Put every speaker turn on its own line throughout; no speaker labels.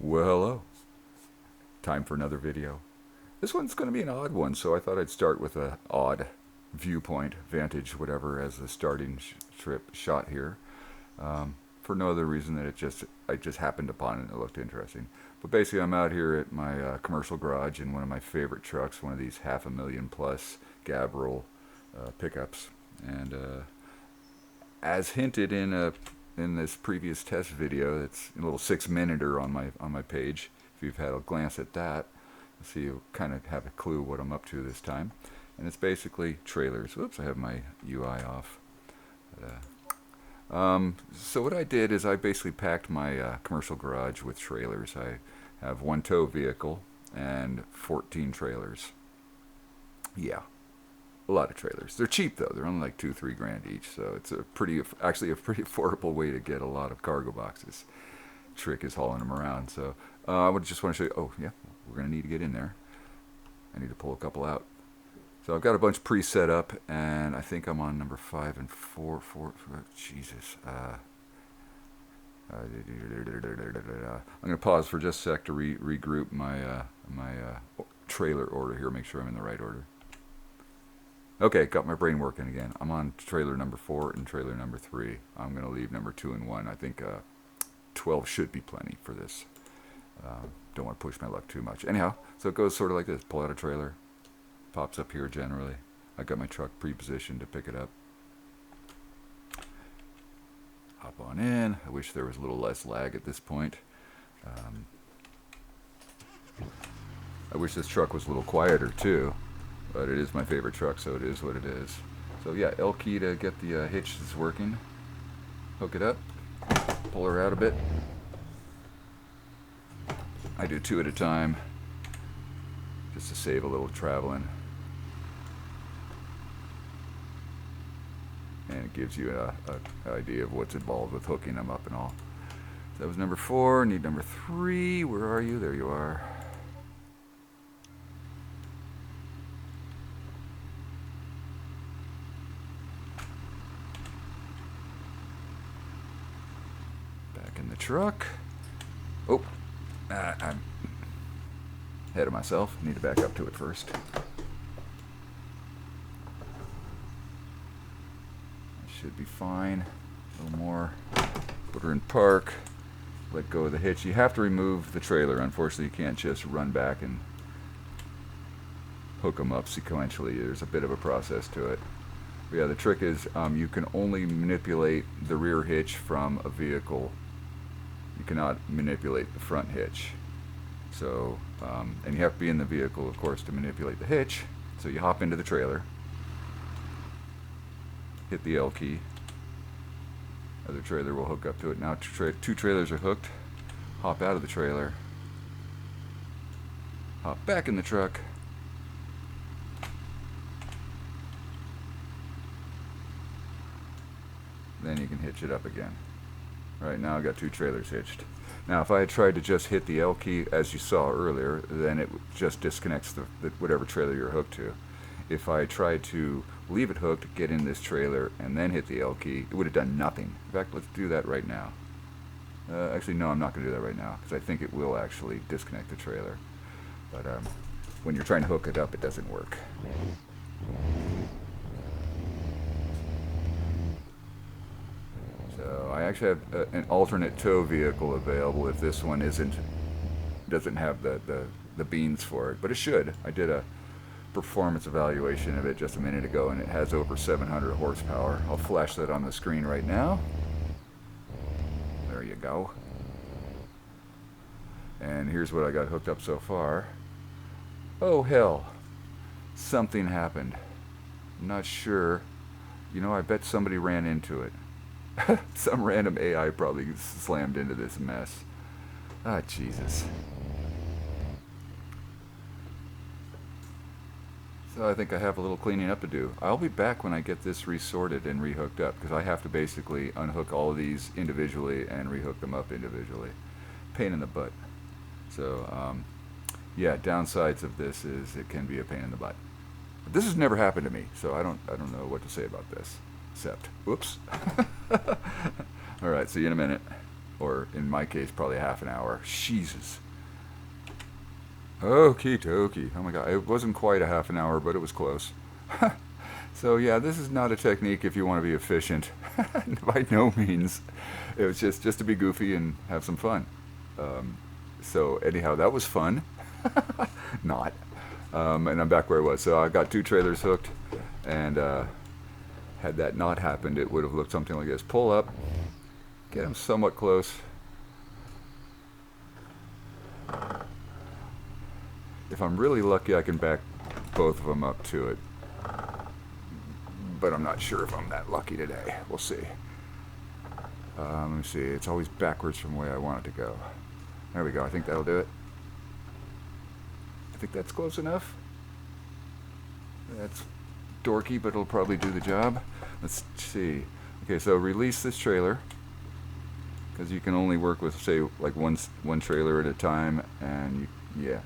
Well, hello. Time for another video. This one's going to be an odd one, so I thought I'd start with an odd viewpoint, vantage, whatever, as the starting trip shot here. For no other reason than I just happened upon it and it looked interesting. But basically, I'm out here at my commercial garage in one of my favorite trucks, one of these $500,000+ Gabriel pickups, and as hinted in this previous test video, it's a little 6-minuter on my page. If you've had a glance at that, so you kind of have a clue what I'm up to this time. And it's basically trailers. Oops, I have my UI off. So what I did is I basically packed my commercial garage with trailers. I have one tow vehicle and 14 trailers. Yeah, a lot of trailers. They're cheap though. They're only like $2-3 grand each, so it's actually a pretty affordable way to get a lot of cargo boxes. Trick is hauling them around. So I just want to show you. Oh yeah, we're gonna need to get in there. I need to pull a couple out. So I've got a bunch pre-set up, and I think I'm on number 5 and 4. Jesus. I'm gonna pause for just a sec to regroup my trailer order here. Make sure I'm in the right order. Okay, got my brain working again. I'm on trailer number 4 and trailer number 3. I'm going to leave number 2 and 1. I think 12 should be plenty for this. Don't want to push my luck too much. Anyhow, so it goes sort of like this. Pull out a trailer. Pops up here generally. I got my truck pre-positioned to pick it up. Hop on in. I wish there was a little less lag at this point. I wish this truck was a little quieter too. But it is my favorite truck, so it is what it is. So yeah, L key to get the hitch that's working. Hook it up, pull her out a bit. I do 2 at a time, just to save a little traveling. And it gives you an idea of what's involved with hooking them up and all. So that was number 4, need number 3. Where are you? There you are. In the truck. Oh, I'm ahead of myself. Need to back up to it first. Should be fine. A little more. Put her in park. Let go of the hitch. You have to remove the trailer. Unfortunately, you can't just run back and hook them up sequentially. There's a bit of a process to it. But yeah, the trick is you can only manipulate the rear hitch from a vehicle. You cannot manipulate the front hitch. So, and you have to be in the vehicle, of course, to manipulate the hitch. So you hop into the trailer, hit the L key. Other trailer will hook up to it. Now 2 trailers are hooked. Hop out of the trailer. Hop back in the truck. Then you can hitch it up again. Right now I've got 2 trailers hitched. Now if I had tried to just hit the L key as you saw earlier, then it just disconnects the whatever trailer you're hooked to. If I tried to leave it hooked, get in this trailer, and then hit the L key, it would have done nothing. In fact, let's do that right now. Actually, no, I'm not going to do that right now, because I think it will actually disconnect the trailer. But when you're trying to hook it up, it doesn't work. So I actually have an alternate tow vehicle available if this one doesn't have the beans for it, but it should. I did a performance evaluation of it just a minute ago, and it has over 700 horsepower. I'll flash that on the screen right now. There you go. And here's what I got hooked up so far. Oh hell, something happened. I'm not sure. You know, I bet somebody ran into it. Some random AI probably slammed into this mess. Ah, Jesus. So I think I have a little cleaning up to do. I'll be back when I get this resorted and rehooked up, because I have to basically unhook all of these individually and rehook them up individually. Pain in the butt. So, yeah, downsides of this is it can be a pain in the butt. But this has never happened to me, so I don't know what to say about this. Except, whoops. Alright, see you in a minute. Or in my case, probably half an hour. Jesus. Okie dokie. Oh my god, it wasn't quite a half an hour, but it was close. So yeah, this is not a technique if you want to be efficient. By no means. It was just to be goofy and have some fun. So anyhow, that was fun. Not. And I'm back where I was. So I got 2 trailers hooked, and had that not happened, it would have looked something like this. Pull up, get them somewhat close. If I'm really lucky, I can back both of them up to it. But I'm not sure if I'm that lucky today. We'll see. Let me see. It's always backwards from the way I want it to go. There we go. I think that'll do it. I think that's close enough. That's dorky, but it'll probably do the job. Let's see. Okay, so release this trailer, because you can only work with, say, like one trailer at a time, and yeah.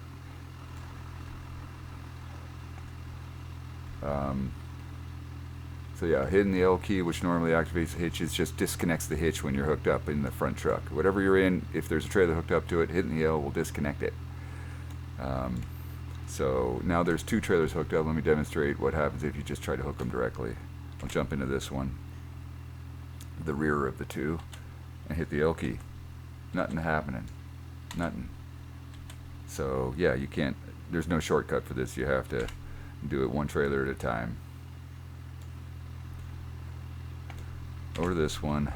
So yeah, hitting the L key, which normally activates the hitch, just disconnects the hitch when you're hooked up in the front truck. Whatever you're in, if there's a trailer hooked up to it, hitting the L will disconnect it. So now there's 2 trailers hooked up. Let me demonstrate what happens if you just try to hook them directly. I'll jump into this one, the rear of the 2, and hit the L key. Nothing happening. Nothing. So yeah, you can't, there's no shortcut for this. You have to do it one trailer at a time. Or this one.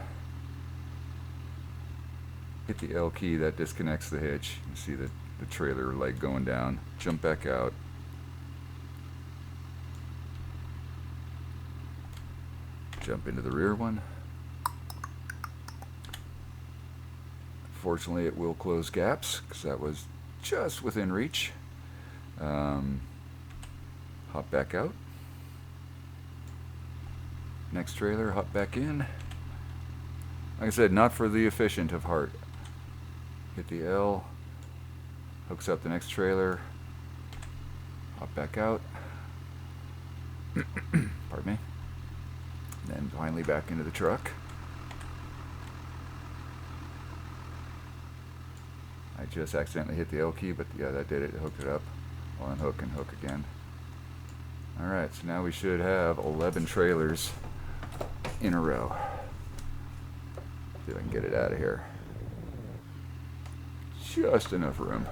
Hit the L key, that disconnects the hitch. You see the trailer leg going down. Jump back out. Jump into the rear one. Fortunately, it will close gaps, because that was just within reach. Hop back out. Next trailer, hop back in. Like I said, not for the efficient of heart. Hit the L. Hooks up the next trailer. Hop back out. Pardon me. Then finally back into the truck. I just accidentally hit the L key, but yeah, that did it. It hooked it up. I'll unhook and hook again. Alright, so now we should have 11 trailers in a row. See if I can get it out of here. Just enough room.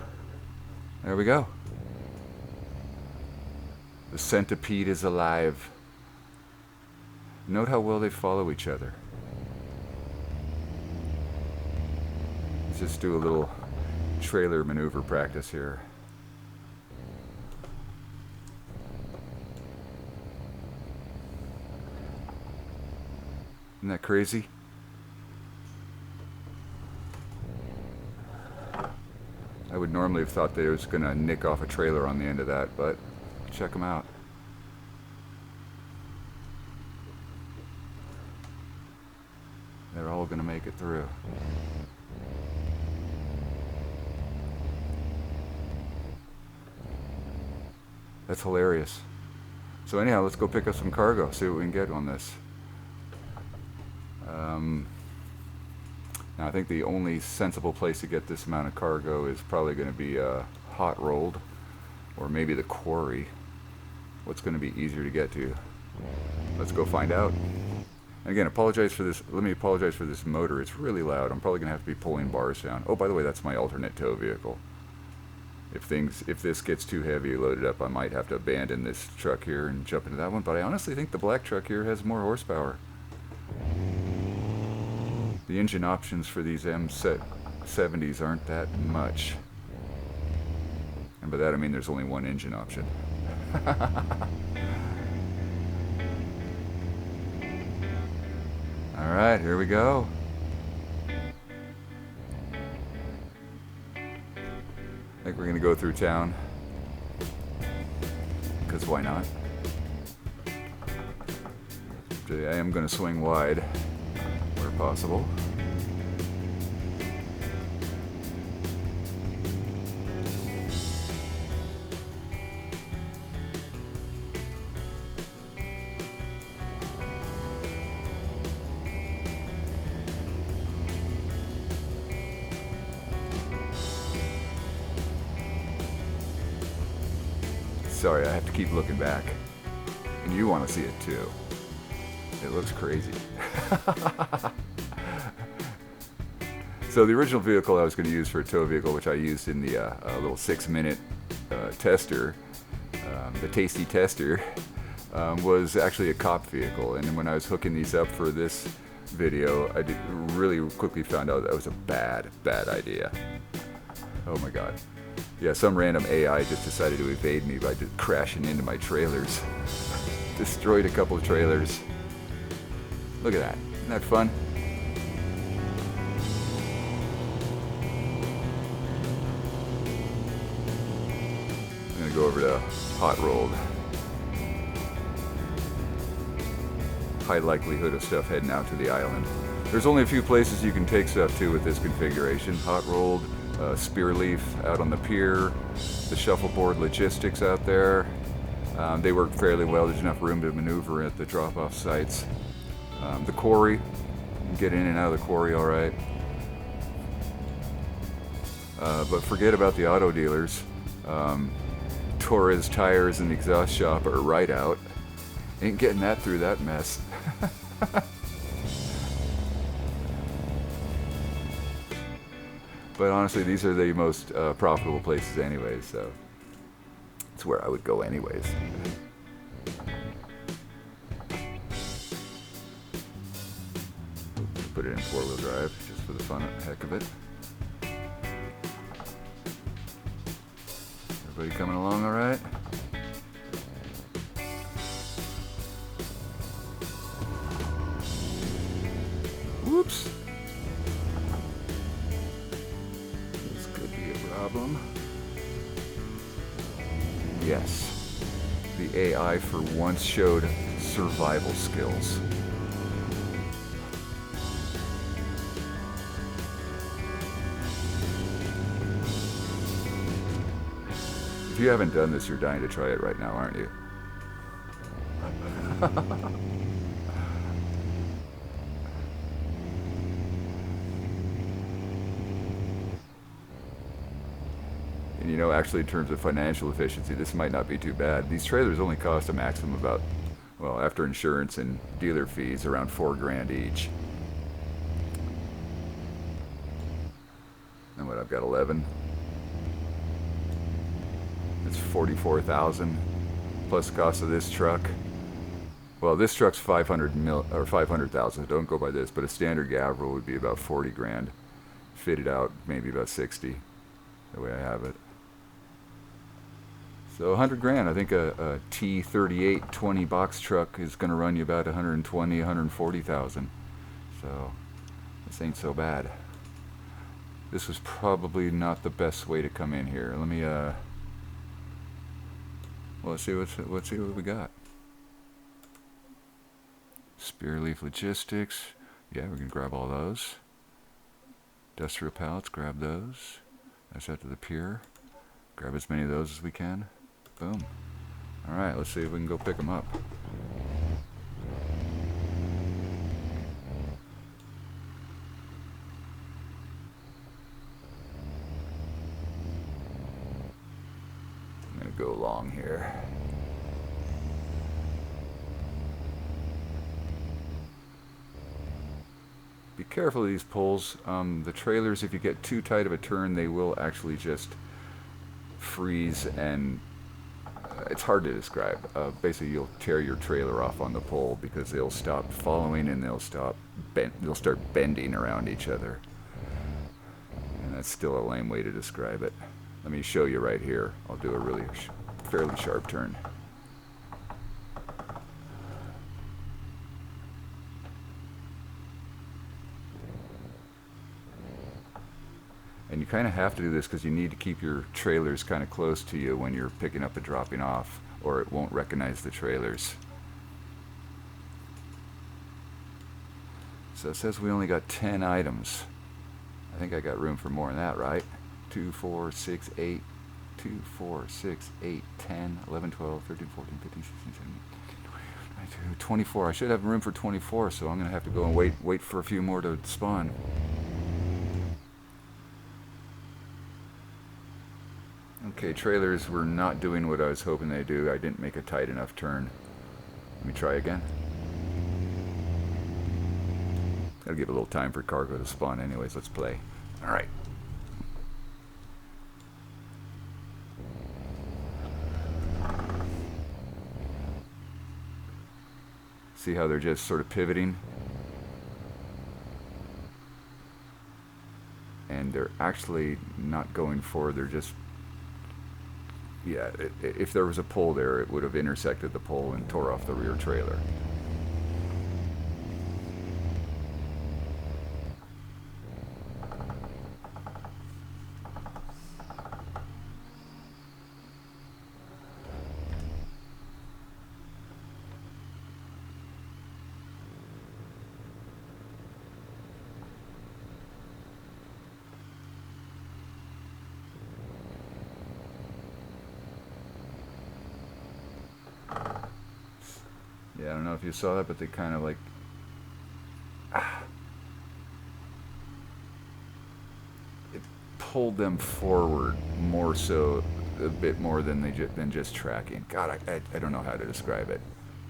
There we go. The centipede is alive. Note how well they follow each other. Let's just do a little trailer maneuver practice here. Isn't that crazy? I would normally have thought that it was going to nick off a trailer on the end of that, but check them out. They're all going to make it through. That's hilarious. So anyhow, let's go pick up some cargo, see what we can get on this. Now I think the only sensible place to get this amount of cargo is probably going to be hot rolled, or maybe the quarry. What's going to be easier to get to? Let's go find out. And again, apologize for this. Let me apologize for this motor. It's really loud. I'm probably going to have to be pulling bars down. Oh, by the way, that's my alternate tow vehicle. If this gets too heavy loaded up, I might have to abandon this truck here and jump into that one. But I honestly think the black truck here has more horsepower. The engine options for these M70s aren't that much. And by that I mean there's only one engine option. Alright, here we go. I think we're going to go through town. Because why not? I am going to swing wide where possible. Sorry, I have to keep looking back. And you want to see it too. It looks crazy. So the original vehicle I was going to use for a tow vehicle, which I used in the little 6-minute tester, the tasty tester, was actually a Coff vehicle. And when I was hooking these up for this video, I really quickly found out that was a bad idea. Oh my god. Yeah, some random AI just decided to evade me by just crashing into my trailers. Destroyed a couple of trailers. Look at that. Isn't that fun? I'm going to go over to hot rolled. High likelihood of stuff heading out to the island. There's only a few places you can take stuff to with this configuration. Hot rolled, Spearleaf out on the pier, the shuffleboard logistics out there. They work fairly well. There's enough room to maneuver at the drop-off sites. The quarry, you can get in and out of the quarry all right. But forget about the auto dealers. Torres tires and the exhaust shop are right out. Ain't getting that through that mess. But honestly, these are the most profitable places anyways, so it's where I would go anyways. Put it in 4-wheel drive just for the fun heck of it. Everybody coming along all right? Whoops. This could be a problem. Yes. The AI for once showed survival skills. If you haven't done this, you're dying to try it right now, aren't you? And you know, actually in terms of financial efficiency, this might not be too bad. These trailers only cost a maximum about, well, after insurance and dealer fees, around $4,000 each. And what, I've got 11. It's $44,000 plus the cost of this truck. Well, this truck's 500,000. Don't go by this, but a standard Gavril would be about 40 grand. Fitted out, maybe about 60, the way I have it. So 100 grand. I think a T38 20 box truck is going to run you about 120, 140,000. So this ain't so bad. This was probably not the best way to come in here. Let me well, let's see what we got. Spearleaf Logistics. Yeah, we can grab all those. Industrial pallets, grab those. That's out to the pier. Grab as many of those as we can. Boom. Alright, let's see if we can go pick them up. I'm going to go along here. Be careful of these poles. The trailers, if you get too tight of a turn, they will actually just freeze, and it's hard to describe. Basically, you'll tear your trailer off on the pole because they'll stop following and they'll start bending around each other. And that's still a lame way to describe it. Let me show you right here. I'll do a really fairly sharp turn. And you kind of have to do this because you need to keep your trailers kind of close to you when you're picking up and dropping off, or it won't recognize the trailers. So it says we only got 10 items. I think I got room for more than that, right? 2, 4, 6, 8, 2, 4, 6, 8, 10, 11, 12, 13, 14, 15, 16, 17, 18, 24. I should have room for 24, so I'm going to have to go and wait for a few more to spawn. Okay, trailers were not doing what I was hoping they'd do. I didn't make a tight enough turn. Let me try again. Gotta give a little time for cargo to spawn anyways. Let's play. Alright. See how they're just sort of pivoting? And they're actually not going forward. They're just... Yeah, if there was a pole there, it would have intersected the pole and tore off the rear trailer. Yeah, I don't know if you saw that, but they kind of like... It pulled them forward more so, a bit more than than just tracking. God, I don't know how to describe it.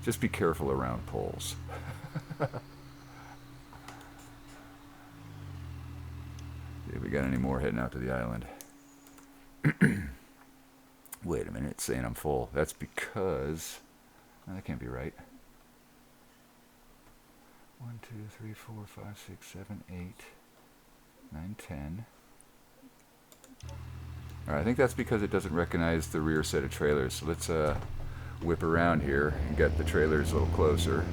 Just be careful around poles. See if we got any more heading out to the island. Wait a minute, it's saying I'm full. That's because... No, that can't be right. 1, 2, 3, 4, 5, 6, 7, 8, 9, 10. Alright, I think that's because it doesn't recognize the rear set of trailers. So let's whip around here and get the trailers a little closer.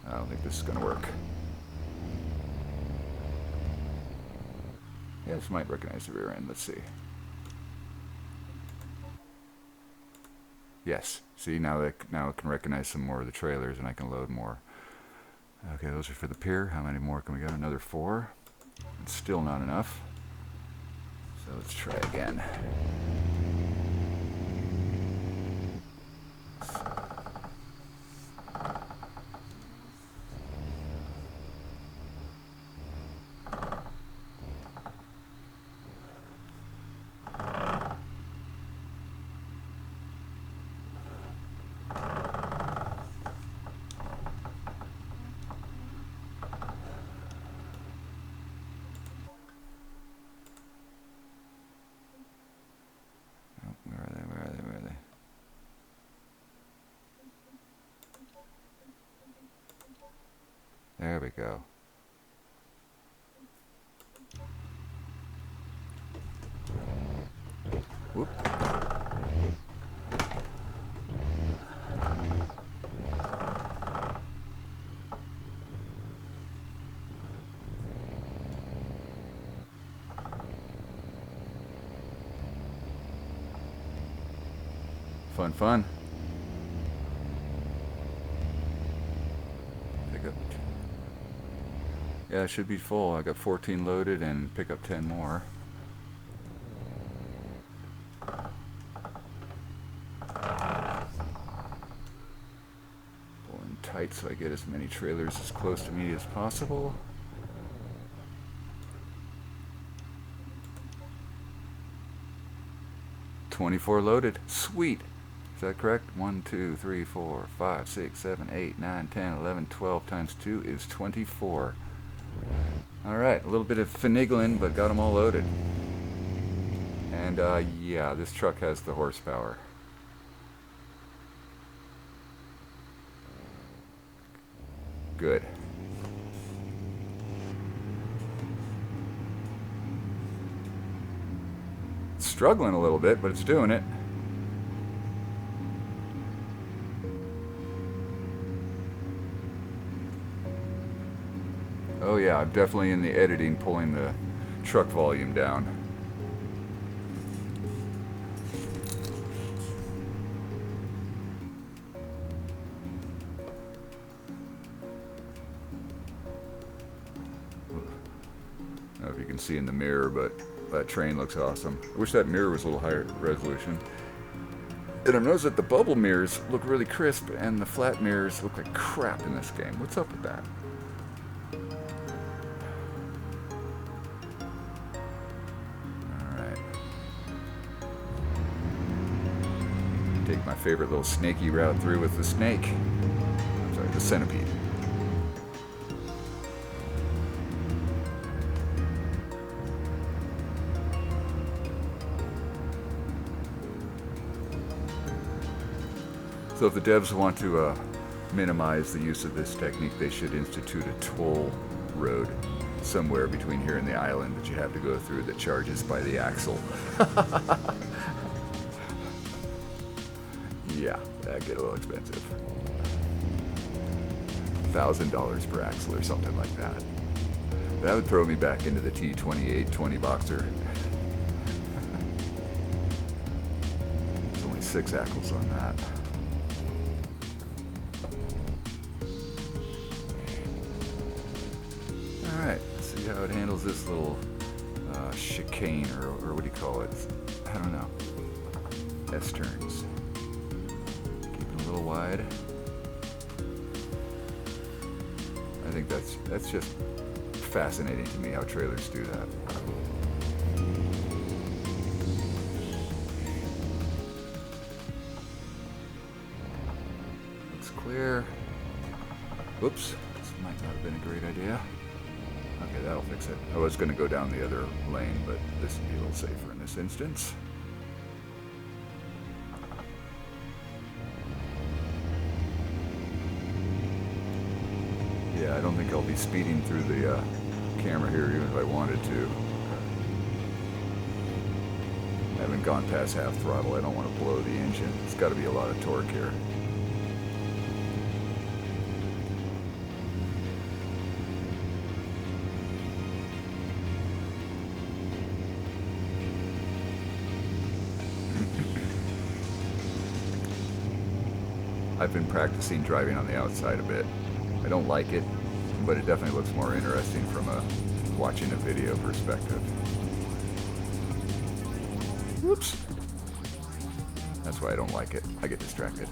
I don't think this is going to work. Yeah, this might recognize the rear end. Let's see. Yes. See, now it can recognize some more of the trailers, and I can load more. Okay, those are for the pier. How many more can we get? Another 4. It's still not enough. So let's try again. There we go. Whoop. Fun, fun. Pick up. Yeah, it should be full. I got 14 loaded and pick up 10 more. Pulling tight so I get as many trailers as close to me as possible. $24 loaded. Sweet. Is that correct? 1, 2, 3, 4, 5, 6, 7, 8, 9, 10, 11, 12 times 2 is 24. Alright, a little bit of finagling, but got them all loaded. And yeah, this truck has the horsepower. Good. It's struggling a little bit, but it's doing it. Oh yeah, I'm definitely in the editing pulling the truck volume down. I don't know if you can see in the mirror, but that train looks awesome. I wish that mirror was a little higher resolution. And I've noticed that the bubble mirrors look really crisp and the flat mirrors look like crap in this game. What's up with that? Alright. Take my favorite little snaky route through with the snake. I'm sorry, the centipede. So if the devs want to minimize the use of this technique, they should institute a toll road somewhere between here and the island that you have to go through that charges by the axle. Yeah, that'd get a little expensive. $1,000 per axle or something like that. That would throw me back into the T2820 Boxer. There's only 6 axles on that. Alright, let's see how it handles this little chicane, or what do you call it? I don't know. S-turns. Keep it a little wide. I think that's just fascinating to me how trailers do that. Looks clear. Whoops, this might not have been a great idea. Okay, that'll fix it. I was going to go down the other lane, but this would be a little safer in this instance. Yeah, I don't think I'll be speeding through the camera here even if I wanted to. I haven't gone past half throttle. I don't want to blow the engine. It's got to be a lot of torque here. I've been practicing driving on the outside a bit. I don't like it, but it definitely looks more interesting from a watching a video perspective. Whoops. That's why I don't like it. I get distracted.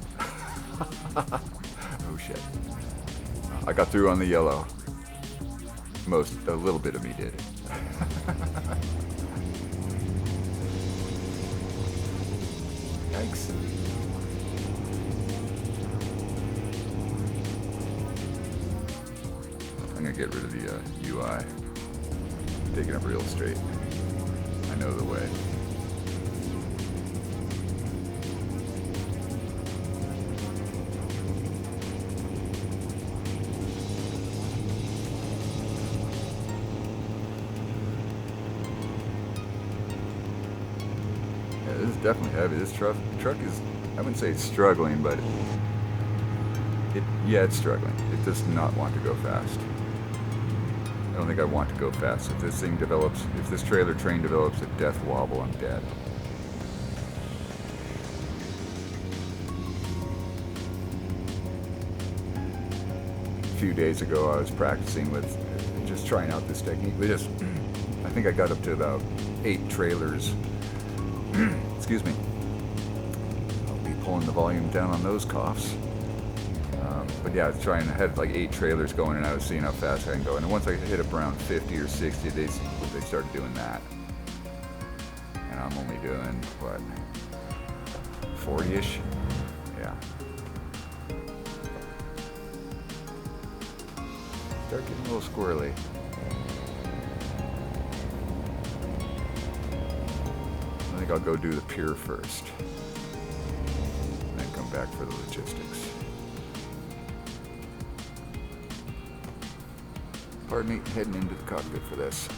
Oh shit. I got through on the yellow. A little bit of me did. Yikes. I'm gonna get rid of the UI. Take it up real straight. I know the way. Yeah, this is definitely heavy. This truck is, I wouldn't say it's struggling, but it's struggling. It does not want to go fast. I don't think I want to go fast. If this thing develops, if this trailer train develops a death wobble, I'm dead. A few days ago I was practicing with just trying out this technique. I think I got up to about 8 trailers. Excuse me. I'll be pulling the volume down on those coughs. But yeah, I was trying. I had like 8 trailers going, and I was seeing how fast I can go. And once I hit up around 50 or 60, they started doing that. And I'm only doing what, 40-ish? Yeah. Start getting a little squirrely. I think I'll go do the pier first, and then come back for the logistics. Pardon me, heading into the cockpit for this.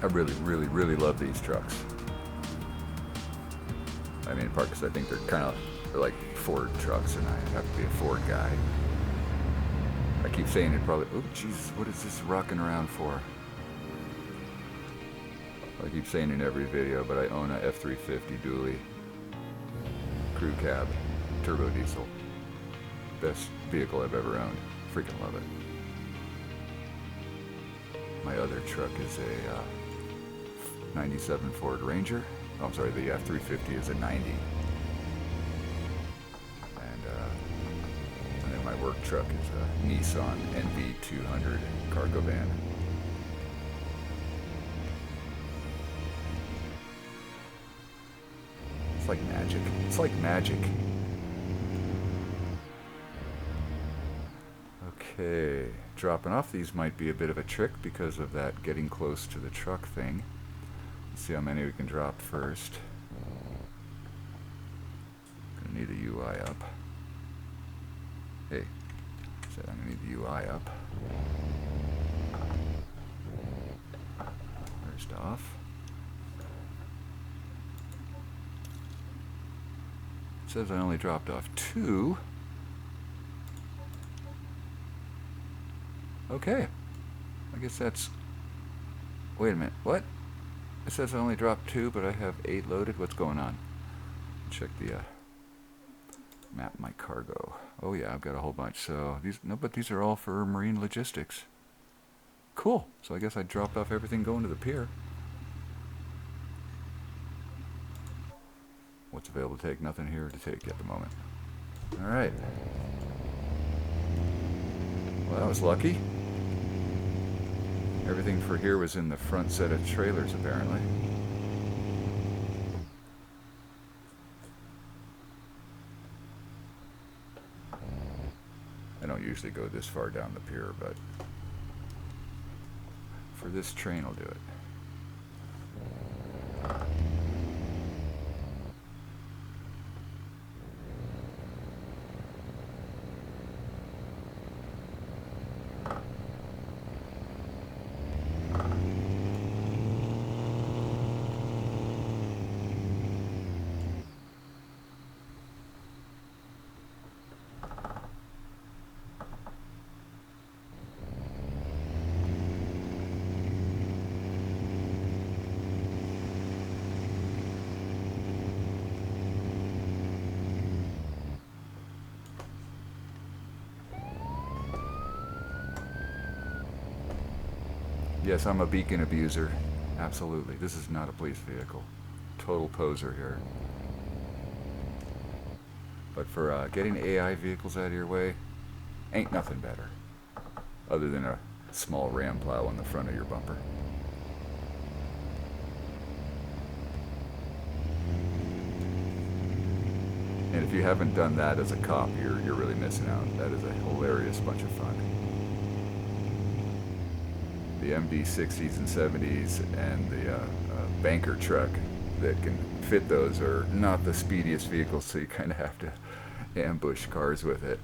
I really, really, really love these trucks. I mean, in part because I think they're like Ford trucks, and I have to be a Ford guy. I keep saying it probably, oh Jesus, what is this rocking around for? I keep saying it in every video, but I own a F350 dually. Crew cab, turbo diesel. Best vehicle I've ever owned. Freaking love it. My other truck is a 97 Ford Ranger. Oh, I'm sorry, the F-350 is a 90. And then my work truck is a Nissan NV200 cargo van. It's like magic. It's like magic. Okay, dropping off these might be a bit of a trick because of that getting close to the truck thing. Let's see how many we can drop first. Gonna need a UI up. Hey, said I'm gonna need the UI up. First off. It says I only dropped off 2. Okay. I guess that's... Wait a minute. What? It says I only dropped 2, but I have 8 loaded. What's going on? Check the map my cargo. Oh yeah, I've got a whole bunch. So these... No, but these are all for marine logistics. Cool. So I guess I dropped off everything going to the pier. What's available to take? Nothing here to take at the moment. Alright. Well, that was lucky. Everything for here was in the front set of trailers, apparently. I don't usually go this far down the pier, but for this train I'll do it. Yes, I'm a beacon abuser. Absolutely. This is not a police vehicle. Total poser here. But for getting AI vehicles out of your way, ain't nothing better. Other than a small ram plow on the front of your bumper. And if you haven't done that as a cop, you're really missing out. That is a hilarious bunch of fun. The MD60s and 70s and the banker truck that can fit those are not the speediest vehicles, so you kind of have to ambush cars with it.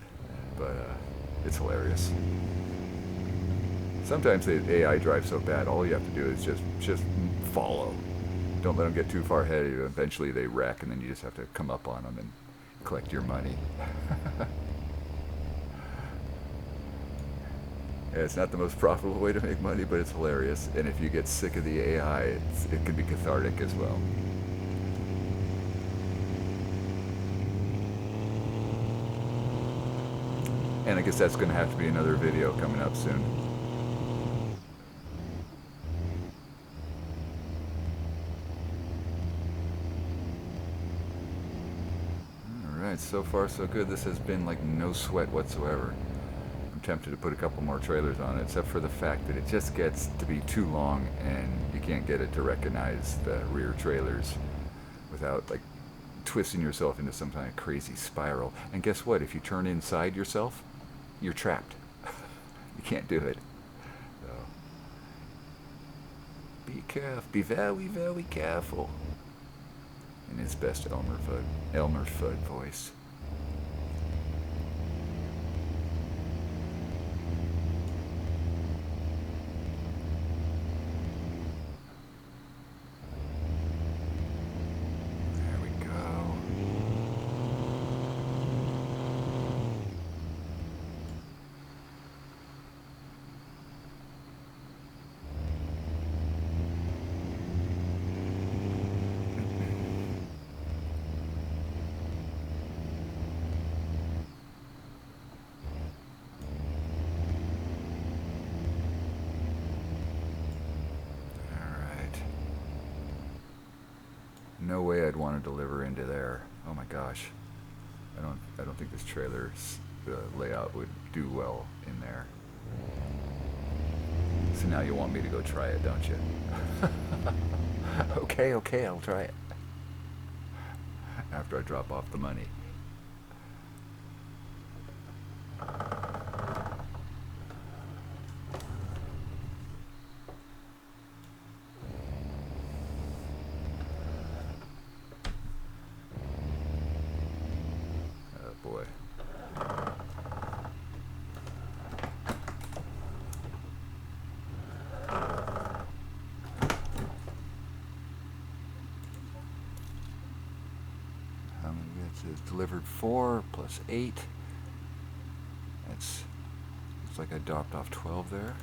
But it's hilarious. Sometimes the AI drives so bad, all you have to do is just follow. Don't let them get too far ahead of you. Eventually they wreck, and then you just have to come up on them and collect your money. It's not the most profitable way to make money, but it's hilarious. And if you get sick of the AI, it can be cathartic as well. And I guess that's going to have to be another video coming up soon. Alright, so far so good. This has been like no sweat whatsoever. I'm tempted to put a couple more trailers on it, except for the fact that it just gets to be too long and you can't get it to recognize the rear trailers without like twisting yourself into some kind of crazy spiral. And guess what? If you turn inside yourself, you're trapped. You can't do it. So be careful. Be very, very careful. In his best Elmer Fudd voice. way I'd want to deliver into there. Oh my gosh. I don't think this trailer's layout would do well in there. So now you want me to go try it, don't you? Okay, I'll try it. After I drop off the money. Oh boy. It's delivered 4 plus 8. It's like I dropped off 12 there.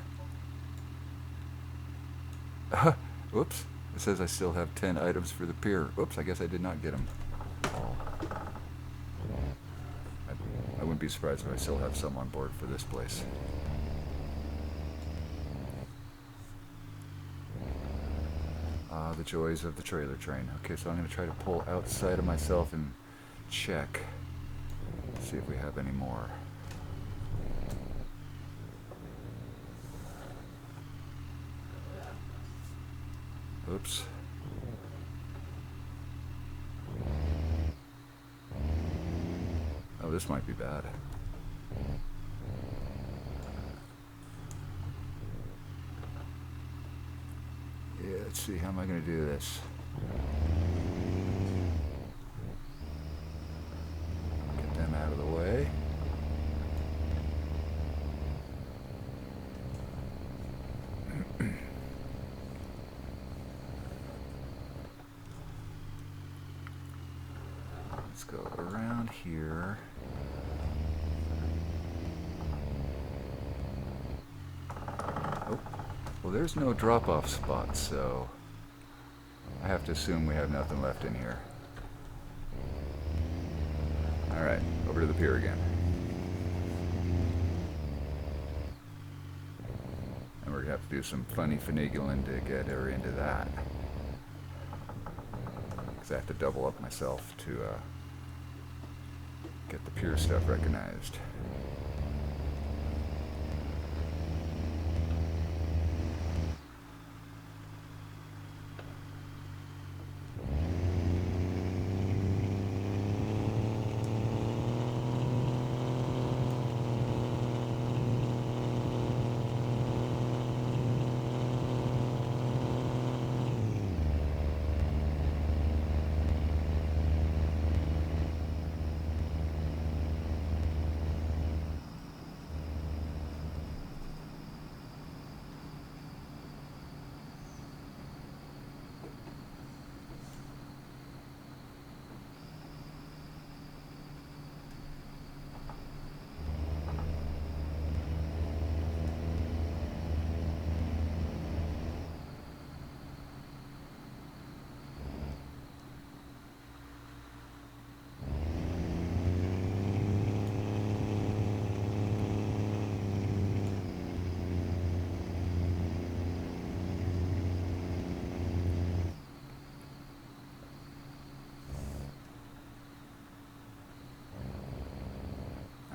Whoops. It says I still have 10 items for the pier. Oops, I guess I did not get them all. I wouldn't be surprised if I still have some on board for this place. The joys of the trailer train. Okay, so I'm going to try to pull outside of myself and check. See if we have any more. Oops. Oh, this might be bad. Yeah, let's see, how am I going to do this? Get them out of the way. Let's go around here. Oh, well, there's no drop-off spot, so I have to assume we have nothing left in here. Alright, over to the pier again. And we're going to have to do some funny finagling to get her into that. Because I have to double up myself to get the pier stuff recognized.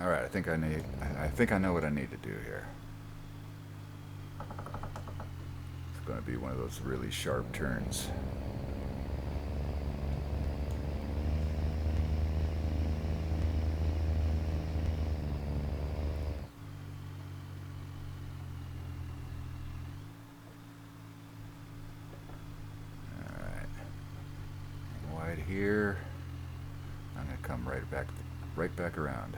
Alright, I think I know what I need to do here. It's going to be one of those really sharp turns. Alright. Wide here. I'm going to come right back around.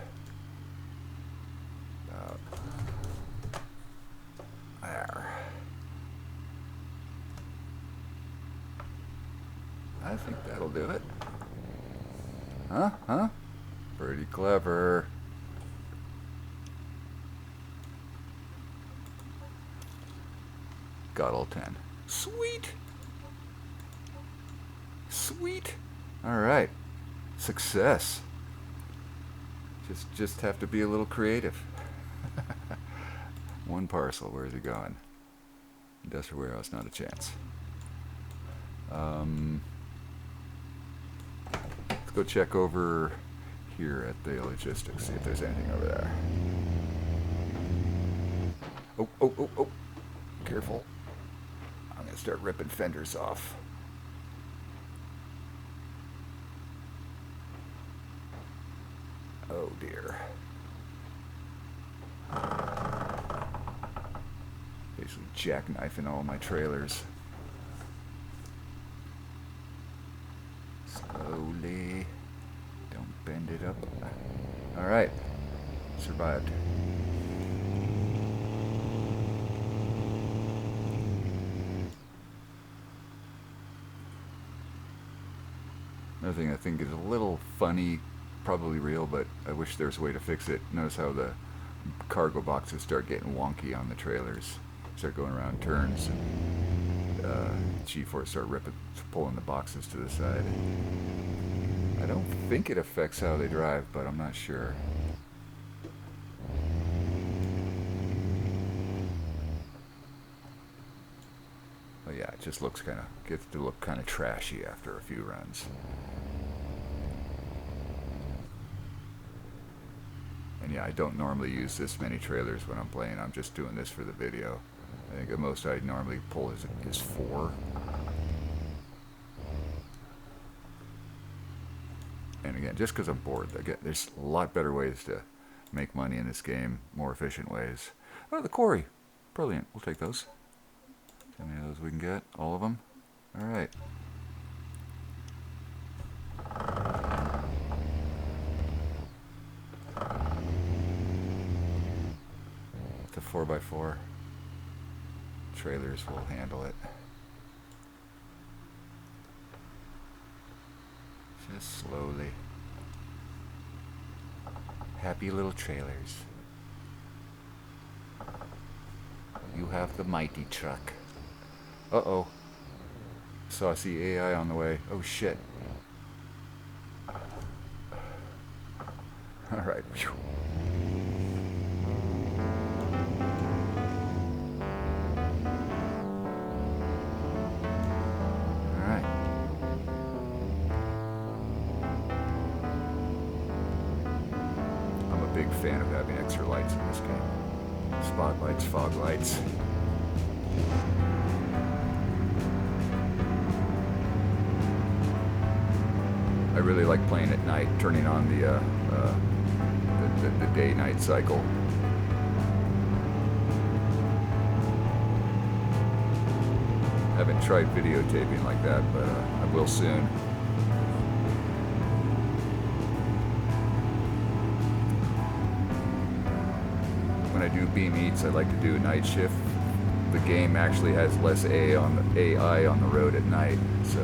There. I think that'll do it. Huh? Pretty clever. Got all 10. Sweet. Alright. Success. Just have to be a little creative. One parcel, where's it going? Industrial warehouse, not a chance. Let's go check over here at the logistics, see if there's anything over there. Oh, oh, oh, oh. Careful. I'm going to start ripping fenders off. Oh dear. Basically jackknifing all my trailers. Slowly. Don't bend it up. Alright. Survived. Another thing I think is a little funny, probably real, but I wish there was a way to fix it. Notice how the cargo boxes start getting wonky on the trailers. Start going around turns, and G-force start pulling the boxes to the side. I don't think it affects how they drive, but I'm not sure. But yeah, it just gets to look kind of trashy after a few runs. And yeah, I don't normally use this many trailers when I'm playing. I'm just doing this for the video. I think the most I normally pull is 4. And again, just because I'm bored. Again, there's a lot better ways to make money in this game, more efficient ways. Oh, the quarry. Brilliant. We'll take those. How many of those we can get? All of them? All right. The 4x4 trailers will handle it. Just slowly. Happy little trailers. You have the mighty truck. Uh-oh. Saucy AI on the way. Oh shit. Alright. Alright. I'm a big fan of having extra lights in this game. Spotlights, fog lights. I really like playing at night, turning on the day-night cycle. Haven't tried videotaping like that, but I will soon. When I do Beam Eats, I like to do a night shift. The game actually has less AI on the road at night, so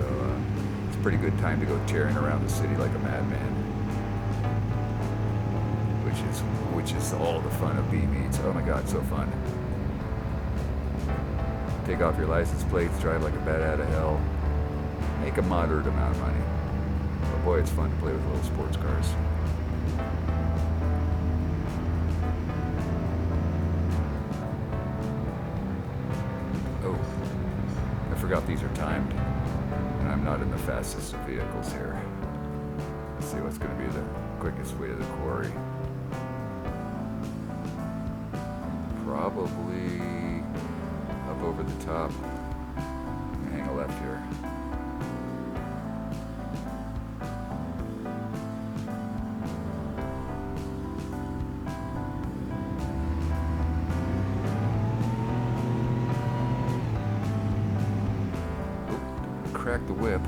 it's a pretty good time to go tearing around the city like a madman. Which is all the fun of Beam Eats. Oh my god, so fun. Take off your license plates, drive like a bat out of hell, make a moderate amount of money. But boy, it's fun to play with little sports cars. Oh, I forgot these are timed, and I'm not in the fastest of vehicles here. Let's see what's going to be the quickest way to the quarry. Probably up over the top. I'm gonna hang a left here. Oop, crack the whip.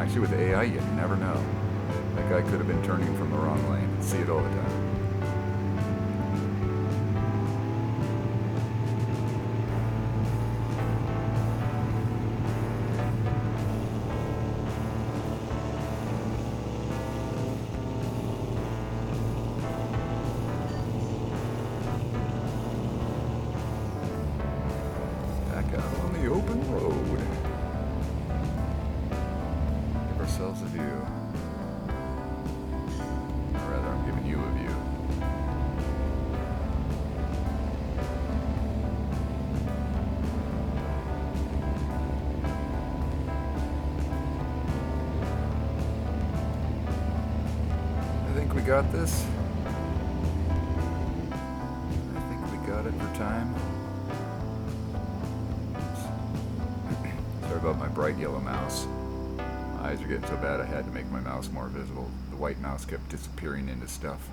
Actually, with AI, you never know. That guy could have been turning from the wrong lane. See it all the time. Back out on the open road. Give ourselves a view. Or rather, I'm giving you a view. I think we got this. I think we got it for time. Sorry about my bright yellow mouse. My eyes are getting so bad I had to make my mouse more visible. The white mouse kept disappearing into stuff.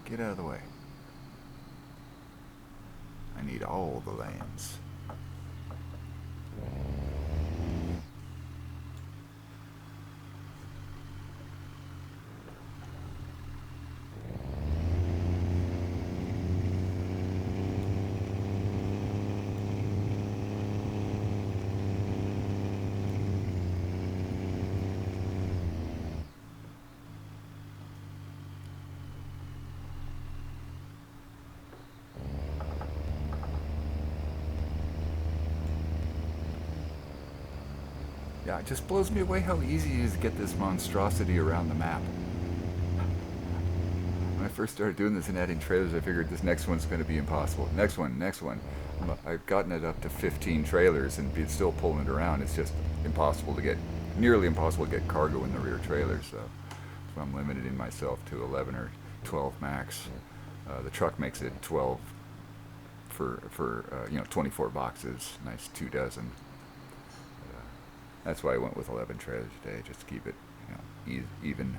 Get out of the way. I need all the lanes. Yeah, it just blows me away how easy it is to get this monstrosity around the map. When I first started doing this and adding trailers, I figured this next one's going to be impossible. Next one. I've gotten it up to 15 trailers and still pulling it around. It's just impossible to get, nearly impossible to get cargo in the rear trailer, so I'm limiting myself to 11 or 12 max. The truck makes it 12 for 24 boxes, nice 2 dozen. That's why I went with 11 trailers today, just to keep it, even.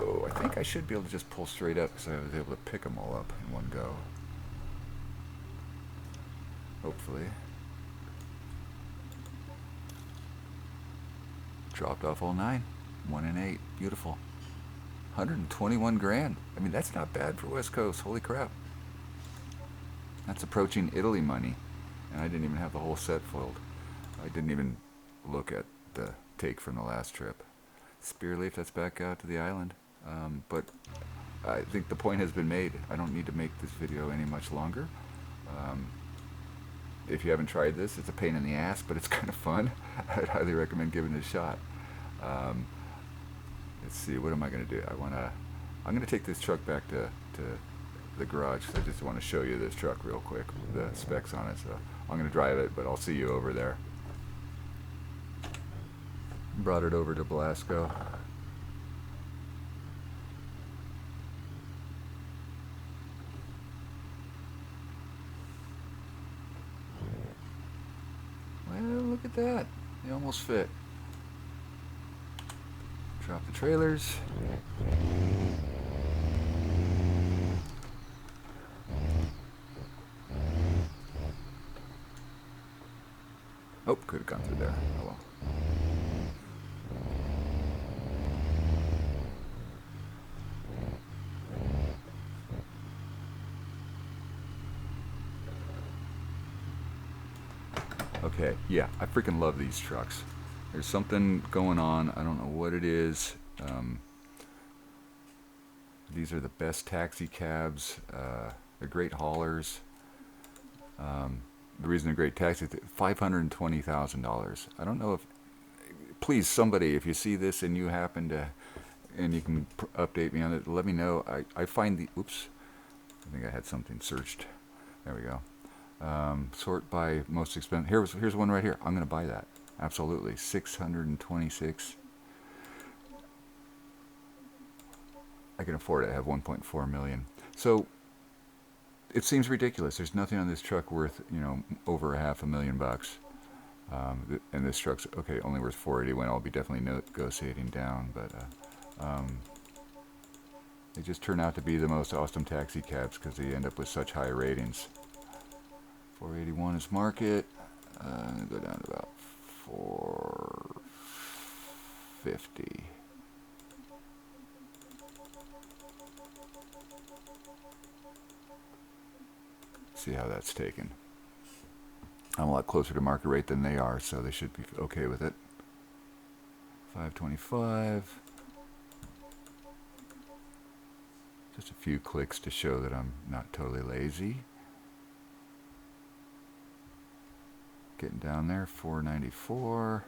Oh, I think I should be able to just pull straight up because I was able to pick them all up in one go. Hopefully. Dropped off all 9. 1 and 8. Beautiful. 121 grand. I mean, that's not bad for West Coast. Holy crap. That's approaching Italy money. And I didn't even have the whole set filled. I didn't even look at the take from the last trip. Spearleaf, that's back out to the island. But I think the point has been made. I don't need to make this video any much longer. If you haven't tried this, it's a pain in the ass, but it's kind of fun. I'd highly recommend giving it a shot. Let's see, what am I going to do? I'm going to take this truck back to the garage. I just want to show you this truck real quick with the specs on it. So I'm going to drive it, but I'll see you over there. Brought it over to Belasco. Well, look at that. They almost fit. Drop the trailers. Oh, could have gone through there. Oh well. Okay, yeah, I freaking love these trucks. There's something going on. I don't know what it is. These are the best taxi cabs. They're great haulers. The reason they're great taxi, $520,000. I don't know if, please, somebody, if you see this and you happen to, and you can update me on it, let me know. I find the, oops, I think I had something searched. There we go. Sort by most expensive. Here's one right here. I'm going to buy that. Absolutely. 626. I can afford it. I have 1.4 million. So it seems ridiculous. There's nothing on this truck worth, you know, over $500,000. And this truck's okay, only worth 481. I'll be definitely negotiating down, but they just turn out to be the most awesome taxi cabs because they end up with such high ratings. 481 is market. I'm gonna go down to about 450. See how that's taken. I'm a lot closer to market rate than they are, so they should be okay with it. 525. Just a few clicks to show that I'm not totally lazy. Getting down there, 494.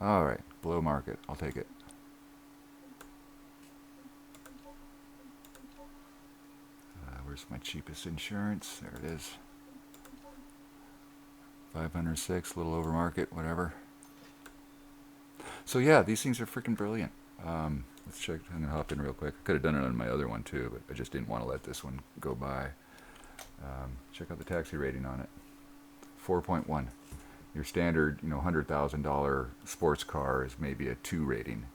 All right, below market. I'll take it. Where's my cheapest insurance? There it is. 506, a little over market, whatever. So yeah, these things are freaking brilliant. Let's check. I'm gonna hop in real quick. I could have done it on my other one too, but I just didn't want to let this one go by. Check out the taxi rating on it. 4.1. Your standard, you know, $100,000 sports car is maybe a 2 rating.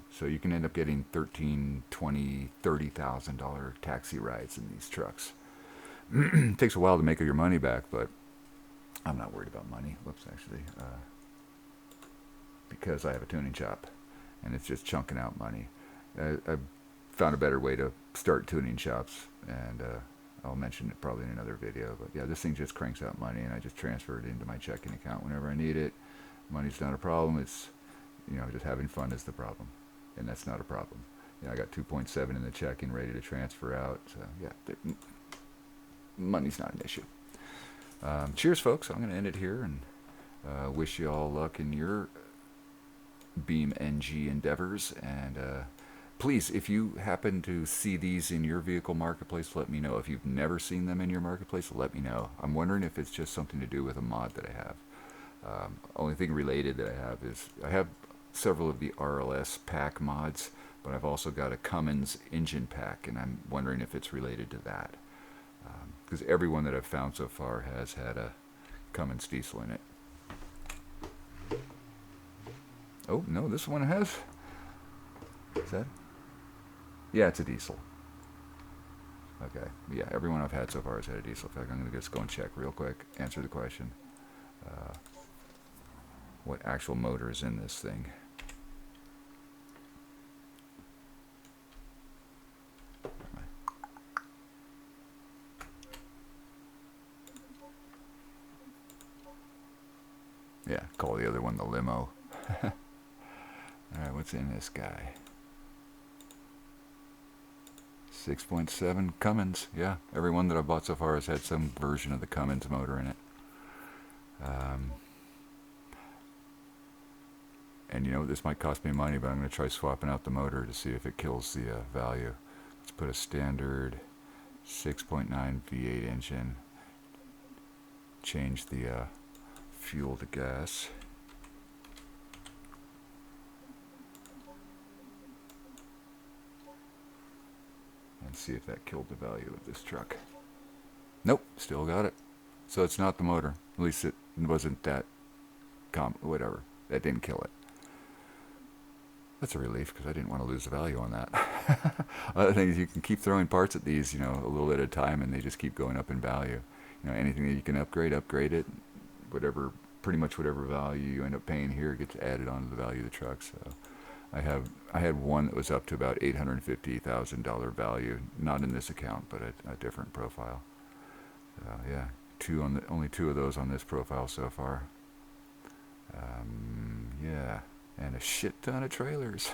So you can end up getting $13,000, $20,000, $30,000 taxi rides in these trucks. It takes a while to make your money back, but I'm not worried about money. Whoops, actually, because I have a tuning shop, and it's just chunking out money. I've found a better way to start tuning shops, and I'll mention it probably in another video. But yeah, this thing just cranks out money, and I just transfer it into my checking account whenever I need it. Money's not a problem. It's, you know, just having fun is the problem, and that's not a problem. You know, I got 2.7 in the checking, ready to transfer out. So yeah, money's not an issue. Cheers, folks. I'm going to end it here, and wish you all luck in your BeamNG endeavors. And please, if you happen to see these in your vehicle marketplace, let me know. If you've never seen them in your marketplace, let me know. I'm wondering if it's just something to do with a mod that I have. Only thing related that I have is I have several of the RLS pack mods, but I've also got a Cummins engine pack, and I'm wondering if it's related to that. Because everyone that I've found so far has had a Cummins diesel in it. Oh, no, this one has. Is that? Yeah, it's a diesel. Okay, yeah, everyone I've had so far has had a diesel. In fact, I'm going to just go and check real quick, answer the question. What actual motor is in this thing? Yeah, call the other one the limo. Alright, what's in this guy? 6.7 Cummins. Yeah, every one that I've bought so far has had some version of the Cummins motor in it. And you know, this might cost me money, but I'm going to try swapping out the motor to see if it kills the value. Let's put a standard 6.9 V8 engine. Change the fuel to gas. And see if that killed the value of this truck. Nope, still got it. So it's not the motor. At least it wasn't that whatever. That didn't kill it. That's a relief, because I didn't want to lose the value on that. Other things, you can keep throwing parts at these, you know, a little at a time, and they just keep going up in value. You know, anything that you can upgrade it. Whatever, pretty much whatever value you end up paying here gets added onto the value of the truck. So I had one that was up to about $850,000 value, not in this account, but a different profile. Yeah, only two of those on this profile so far. Yeah, and a shit ton of trailers.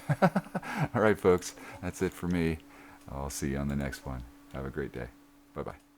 All right, folks, that's it for me. I'll see you on the next one. Have a great day. Bye-bye.